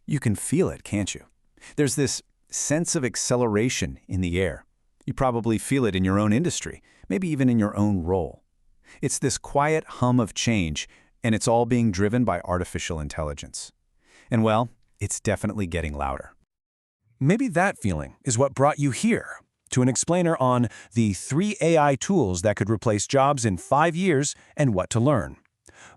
You can feel it, can't you? There's this sense of acceleration in the air. You probably feel it in your own industry, maybe even in your own role. It's this quiet hum of change, and it's all being driven by artificial intelligence. And well, it's definitely getting louder. Maybe that feeling is what brought you here, to an explainer on the 3 AI tools that could replace jobs in 5 years and what to learn.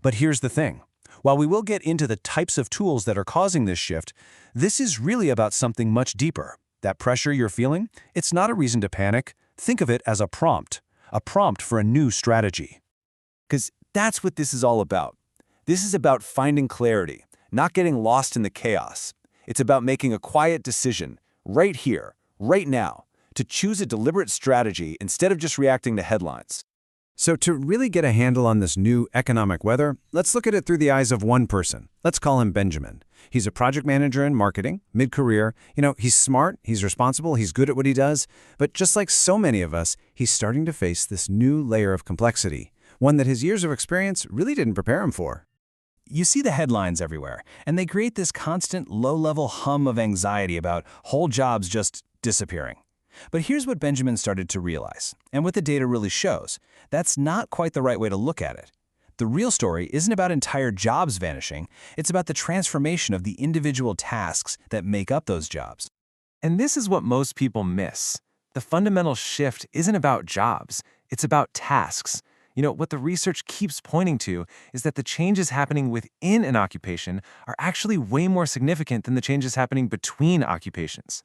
But here's the thing. While we will get into the types of tools that are causing this shift, this is really about something much deeper. That pressure you're feeling, it's not a reason to panic. Think of it as a prompt for a new strategy. Because that's what this is all about. This is about finding clarity, not getting lost in the chaos. It's about making a quiet decision, right here, right now, to choose a deliberate strategy instead of just reacting to headlines. So to really get a handle on this new economic weather, let's look at it through the eyes of one person. Let's call him Benjamin. He's a project manager in marketing, mid-career. He's smart, he's responsible, he's good at what he does. But just like so many of us, he's starting to face this new layer of complexity, one that his years of experience really didn't prepare him for. You see the headlines everywhere, and they create this constant low-level hum of anxiety about whole jobs just disappearing. But here's what Benjamin started to realize, and what the data really shows. That's not quite the right way to look at it. The real story isn't about entire jobs vanishing, it's about the transformation of the individual tasks that make up those jobs. And this is what most people miss. The fundamental shift isn't about jobs, it's about tasks. What the research keeps pointing to is that the changes happening within an occupation are actually way more significant than the changes happening between occupations.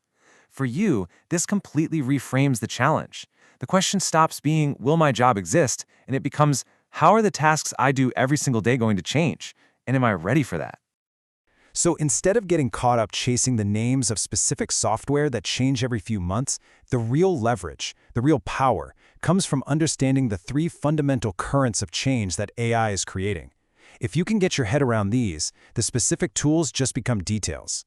For you, this completely reframes the challenge. The question stops being, will my job exist? And it becomes, how are the tasks I do every single day going to change? And am I ready for that? So instead of getting caught up chasing the names of specific software that change every few months, the real leverage, the real power, comes from understanding the 3 fundamental currents of change that AI is creating. If you can get your head around these, the specific tools just become details.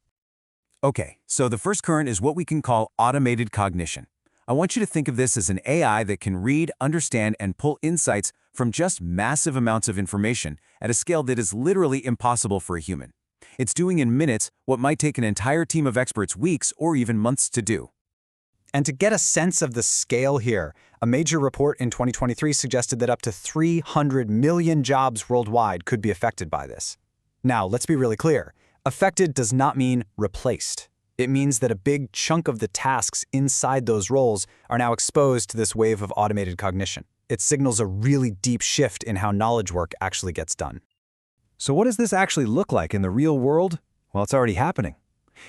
Okay, so the first current is what we can call automated cognition. I want you to think of this as an AI that can read, understand, and pull insights from just massive amounts of information at a scale that is literally impossible for a human. It's doing in minutes what might take an entire team of experts weeks or even months to do. And to get a sense of the scale here, a major report in 2023 suggested that up to 300 million jobs worldwide could be affected by this. Now, let's be really clear. Affected does not mean replaced. It means that a big chunk of the tasks inside those roles are now exposed to this wave of automated cognition. It signals a really deep shift in how knowledge work actually gets done. So what does this actually look like in the real world? Well, it's already happening.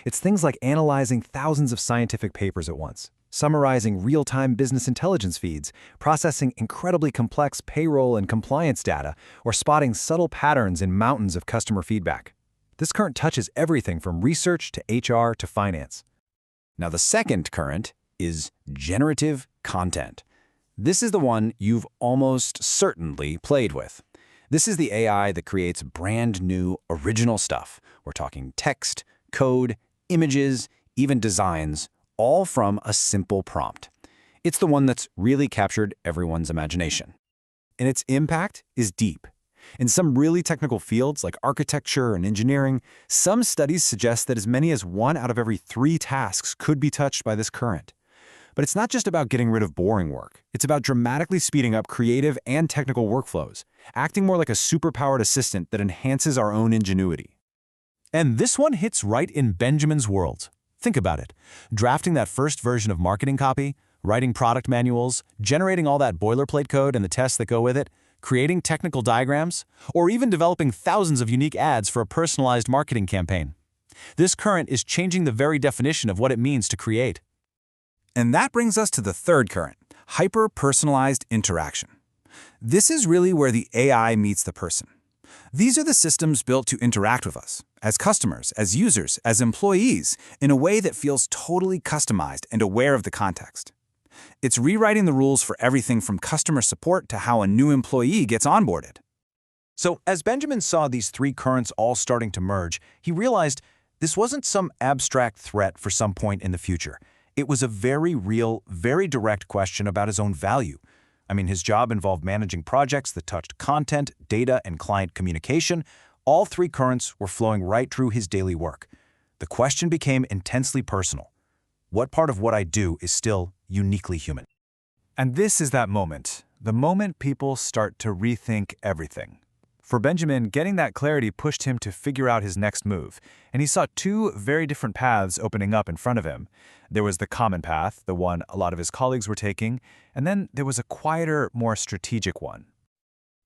It's things like analyzing thousands of scientific papers at once, summarizing real-time business intelligence feeds, processing incredibly complex payroll and compliance data, or spotting subtle patterns in mountains of customer feedback. This current touches everything from research to HR to finance. Now, the second current is generative content. This is the one you've almost certainly played with. This is the AI that creates brand new, original stuff. We're talking text, code, images, even designs, all from a simple prompt. It's the one that's really captured everyone's imagination. And its impact is deep. In some really technical fields like architecture and engineering, some studies suggest that as many as 1 out of every 3 tasks could be touched by this current. But it's not just about getting rid of boring work. It's about dramatically speeding up creative and technical workflows, acting more like a superpowered assistant that enhances our own ingenuity. And this one hits right in Benjamin's world. Think about it. Drafting that first version of marketing copy, writing product manuals, generating all that boilerplate code and the tests that go with it, creating technical diagrams, or even developing thousands of unique ads for a personalized marketing campaign. This current is changing the very definition of what it means to create. And that brings us to the third current, hyper-personalized interaction. This is really where the AI meets the person. These are the systems built to interact with us, as customers, as users, as employees, in a way that feels totally customized and aware of the context. It's rewriting the rules for everything from customer support to how a new employee gets onboarded. So as Benjamin saw these 3 currents all starting to merge, he realized this wasn't some abstract threat for some point in the future. It was a very real, very direct question about his own value. His job involved managing projects that touched content, data, and client communication. All 3 currents were flowing right through his daily work. The question became intensely personal. What part of what I do is still uniquely human? And this is that moment, the moment people start to rethink everything. For Benjamin, getting that clarity pushed him to figure out his next move, and he saw two very different paths opening up in front of him. There was the common path, the one a lot of his colleagues were taking, and then there was a quieter, more strategic one.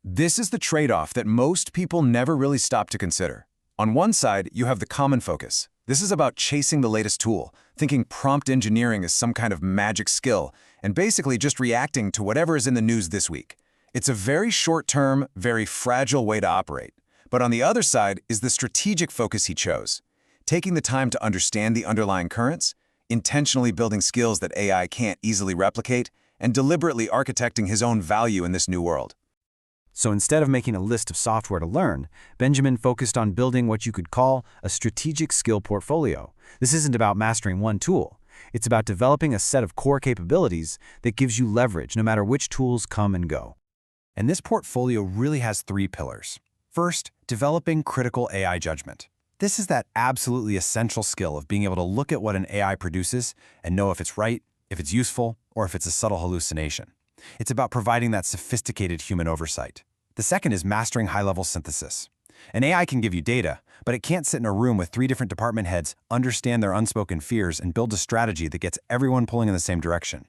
This is the trade-off that most people never really stop to consider. On one side, you have the common focus. This is about chasing the latest tool, thinking prompt engineering is some kind of magic skill, and basically just reacting to whatever is in the news this week. It's a very short-term, very fragile way to operate. But on the other side is the strategic focus he chose, taking the time to understand the underlying currents, intentionally building skills that AI can't easily replicate, and deliberately architecting his own value in this new world. So instead of making a list of software to learn, Benjamin focused on building what you could call a strategic skill portfolio. This isn't about mastering one tool. It's about developing a set of core capabilities that gives you leverage no matter which tools come and go. And this portfolio really has three pillars. First, developing critical AI judgment. This is that absolutely essential skill of being able to look at what an AI produces and know if it's right, if it's useful, or if it's a subtle hallucination. It's about providing that sophisticated human oversight. The second is mastering high-level synthesis. An AI can give you data, but it can't sit in a room with 3 different department heads, understand their unspoken fears, and build a strategy that gets everyone pulling in the same direction.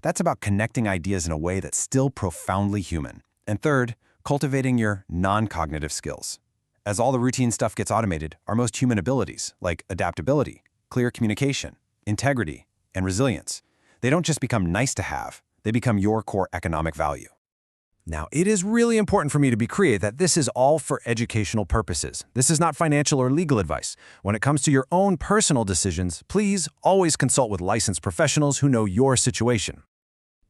That's about connecting ideas in a way that's still profoundly human. And third, cultivating your non-cognitive skills. As all the routine stuff gets automated, our most human abilities, like adaptability, clear communication, integrity, and resilience, they don't just become nice to have, they become your core economic value. Now, it is really important for me to be clear that this is all for educational purposes. This is not financial or legal advice. When it comes to your own personal decisions, please always consult with licensed professionals who know your situation.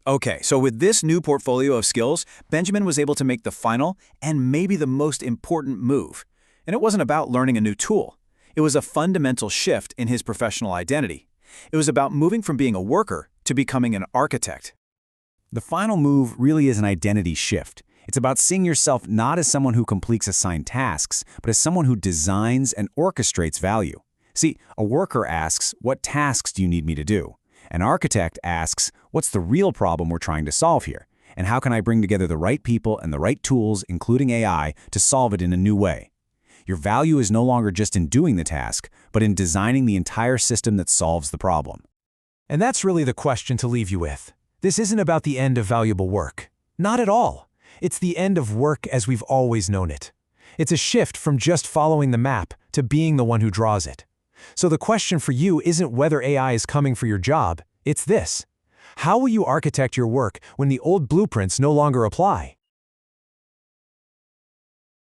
Okay, so with this new portfolio of skills, Benjamin was able to make the final and maybe the most important move. And it wasn't about learning a new tool. It was a fundamental shift in his professional identity. It was about moving from being a worker to becoming an architect. The final move really is an identity shift. It's about seeing yourself not as someone who completes assigned tasks, but as someone who designs and orchestrates value. See, a worker asks, what tasks do you need me to do? An architect asks, what's the real problem we're trying to solve here? And how can I bring together the right people and the right tools, including AI, to solve it in a new way? Your value is no longer just in doing the task, but in designing the entire system that solves the problem. And that's really the question to leave you with. This isn't about the end of valuable work. Not at all. It's the end of work as we've always known it. It's a shift from just following the map to being the one who draws it. So the question for you isn't whether AI is coming for your job, it's this. How will you architect your work when the old blueprints no longer apply?